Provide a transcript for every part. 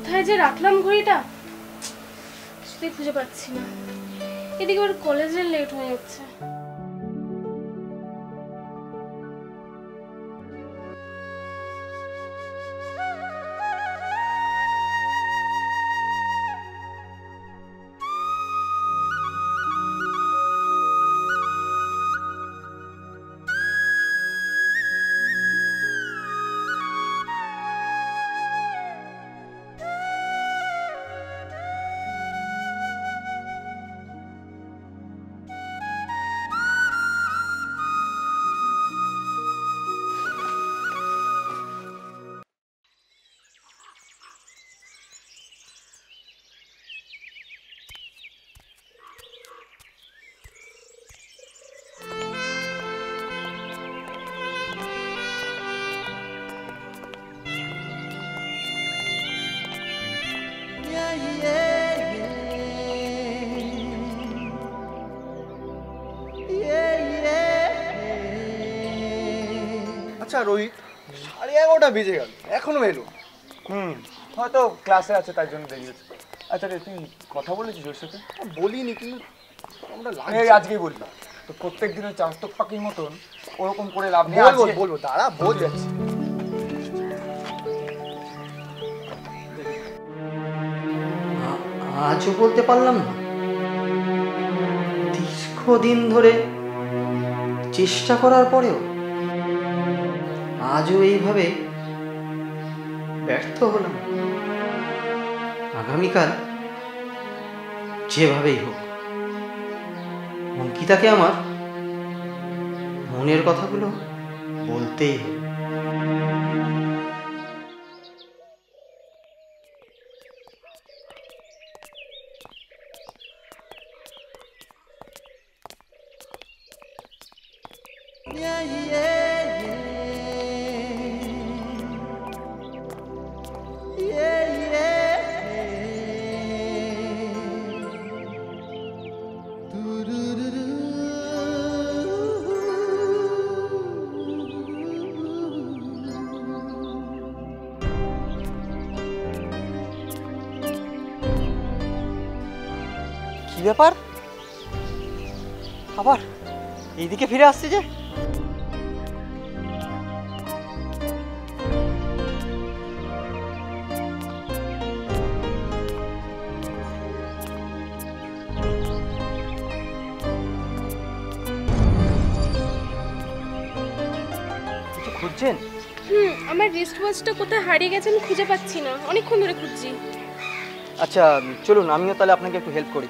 কোথায় যে রাখলাম ঘড়িটা কিছুতেই খুঁজে পাচ্ছি না। এদিকে ওর কলেজের লেট হয়ে যাচ্ছে। আচ্ছা রোহিত, 11:30 বেজে গেল, এখনো এলো? হয়তো ক্লাসে আছে তাই জন্য দেরি হচ্ছে। আচ্ছা রে, তুই কথা বলেছিস ওর সাথে? বলিনি, কিন্তু আমরা আজকেই বলবি তো। প্রত্যেক দিনের চাস্তক পাখির মতন ওরকম করে লাভ নেই। বলবো, দাঁড়া, বোঝ যাচ্ছে। আজও বলতে পারলাম না। দীর্ঘদিন ধরে চেষ্টা করার পরেও আজও এইভাবে ব্যর্থ হলাম। আগামীকাল যেভাবেই হোক অঙ্কিতাকে আমার মনের কথাগুলো বলতেই হবে। কি ব্যাপার, আবার এইদিকে ফিরে আসছে যে? খুঁজছেন? আমার রিস্ট ওয়াচটা কোথায় হারিয়ে গেছে আমি খুঁজে পাচ্ছি না, অনেকক্ষণ ধরে খুঁজছি। আচ্ছা চলুন, আমিও তাহলে আপনাকে একটু হেল্প করি।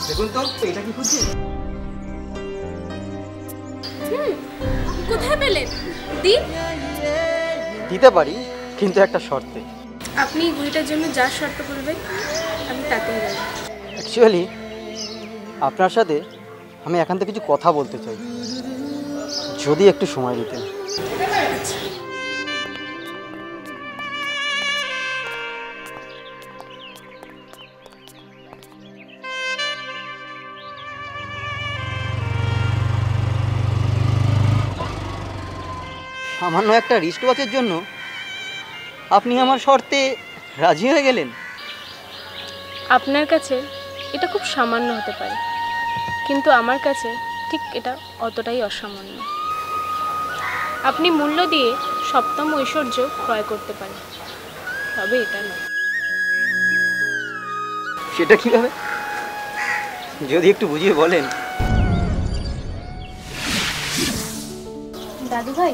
দেখুন তো, এটা কি খুঁজছেন? কোথায় পেলেন? দিন। দিতে পারি, কিন্তু একটা শর্তে। আপনি ঘড়িটার জন্য যা শর্ত করবেন আমি তাতেই রাজি। অ্যাকচুয়ালি আপনার সাথে আমি এখান থেকে কিছু কথা বলতে চাই, যদি একটু সময় দিতেন। সামান্য একটা রিস্ট ওয়াচের জন্য আপনি আমার শর্তে রাজি হয়ে গেলেন? আপনার কাছে এটা খুব সামান্য হতে পারে, কিন্তু আমার কাছে ঠিক এটা অতটাই অসামান্য। আপনি মূল্য দিয়ে সপ্তম ঐশ্বর্য ক্রয় করতে পারেন, তবে এটা নয়। সেটা কিভাবে, যদি একটু বুঝিয়ে বলেন? দাদু ভাই,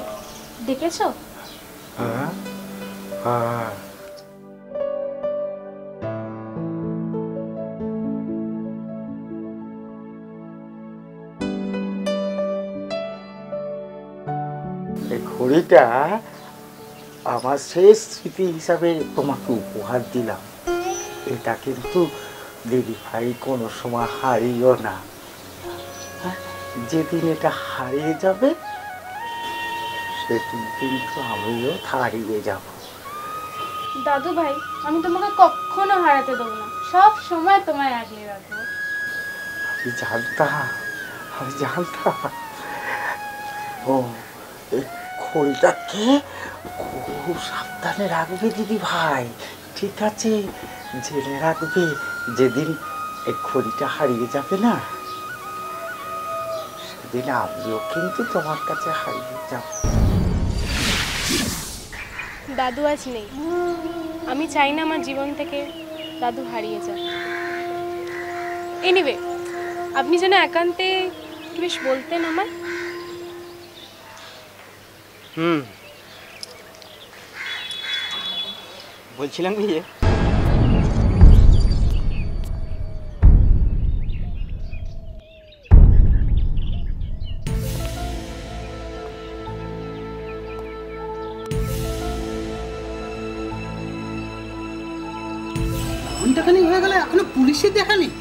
দেখেছো? হ্যাঁ হ্যাঁ, এই ঘড়িটা আমার শেষ স্মৃতি হিসাবে তোমাকে উপহার দিলাম। এটা কিন্তু দিদি ভাই কোনো সময় হারিও না। যেদিন এটা হারিয়ে যাবে সেদিন কিন্তু আমিও হারিয়ে যাব। দাদু ভাই, আমি তোমাকে কখনো হারাতে দেবো না, সব সময় তোমায় আগলে রাখবো। আমি জানতাম ও এই খড়িটাকে খুব সাবধানে রাখবে দিদি ভাই, ঠিক আছে? জেনে রাখবে যেদিন এই খড়িটা হারিয়ে যাবে না, সেদিন আমিও কিন্তু তোমার কাছে হারিয়ে যাব। দাদু আজ নেই, আমি চাই না আমার জীবন থেকে দাদু হারিয়ে যাক। এনিওয়ে, আপনি যেন একান্তে কি বেশ বলতেন আমায়। বলছিলাম কি যে ঘন্টাখানি হয়ে গেল এখনো পুলিশের দেখা নেই।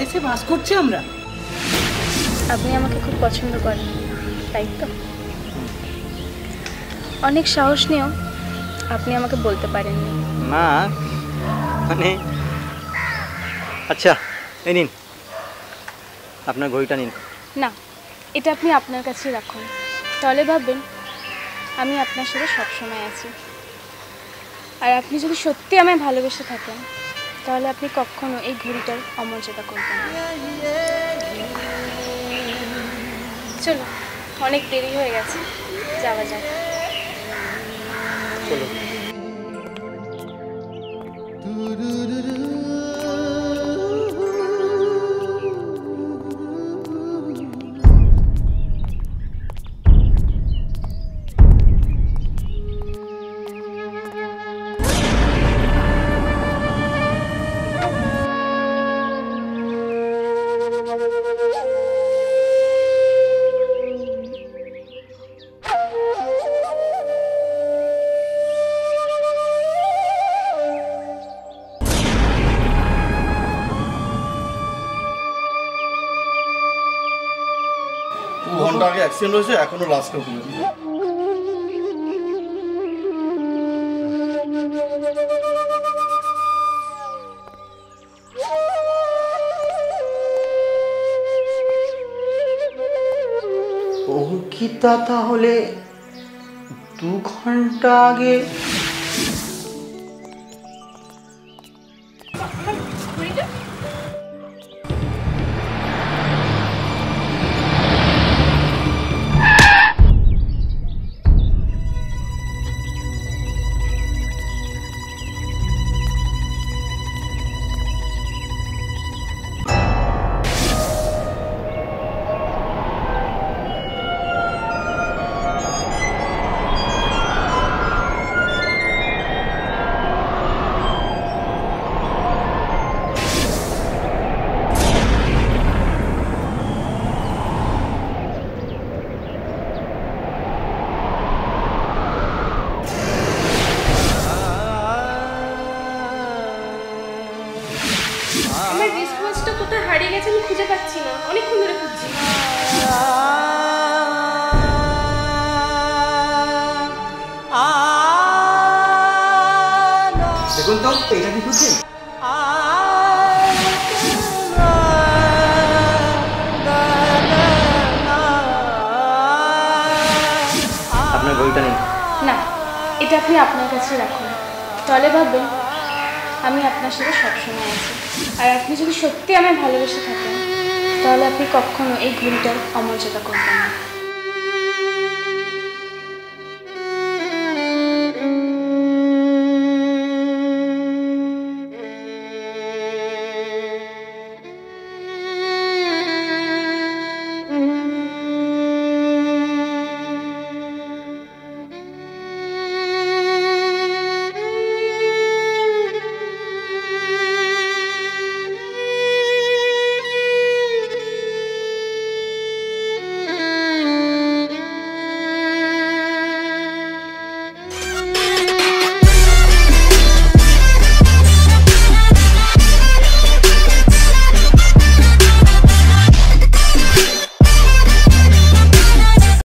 এসে বাস করছি আমরা। আপনি আমাকে খুব পছন্দ করেন, তাই তো? অনেক সাহস নিয়েও আপনি আমাকে বলতে পারেননি। না, মানে আচ্ছা এই নিন, আপনার ঘড়িটা নিন। না, এটা আপনি আপনার কাছেই রাখুন, তাহলে ভাববেন আমি আপনার সাথে সবসময় আছি। আর আপনি যদি সত্যি আমায় ভালোবেসে থাকেন, তাহলে আপনি কখনো এই ঘড়িটার অমর্যাদা করবেন না। চলো, অনেক দেরি হয়ে গেছে, যাওয়া যাক। চলো। ঘন্টা আগে অ্যাক্সিডেন্ট হয়েছে, এখনো লাস্টে হলো। অঙ্কিতা তাহলে 2 ঘন্টা আগে আমার রিস্টওয়াচটা কোথায় হারিয়ে গেছে আমি খুঁজে পাচ্ছি না, অনেকক্ষণ ধরে খুঁজছি। দেখুন তো এটা কি খুঁজছেন? আপনার ঘড়িটা নিন। না, এটা আপনি আপনার কাছে রাখুন, তাহলে ভাববেন আমি আপনার সাথে সবসময় আছি। আর আপনি যদি সত্যি আমায় ভালোবেসে থাকেন, তাহলে আপনি কখনো এই ঘড়িটার অমর্যাদা করবেন না।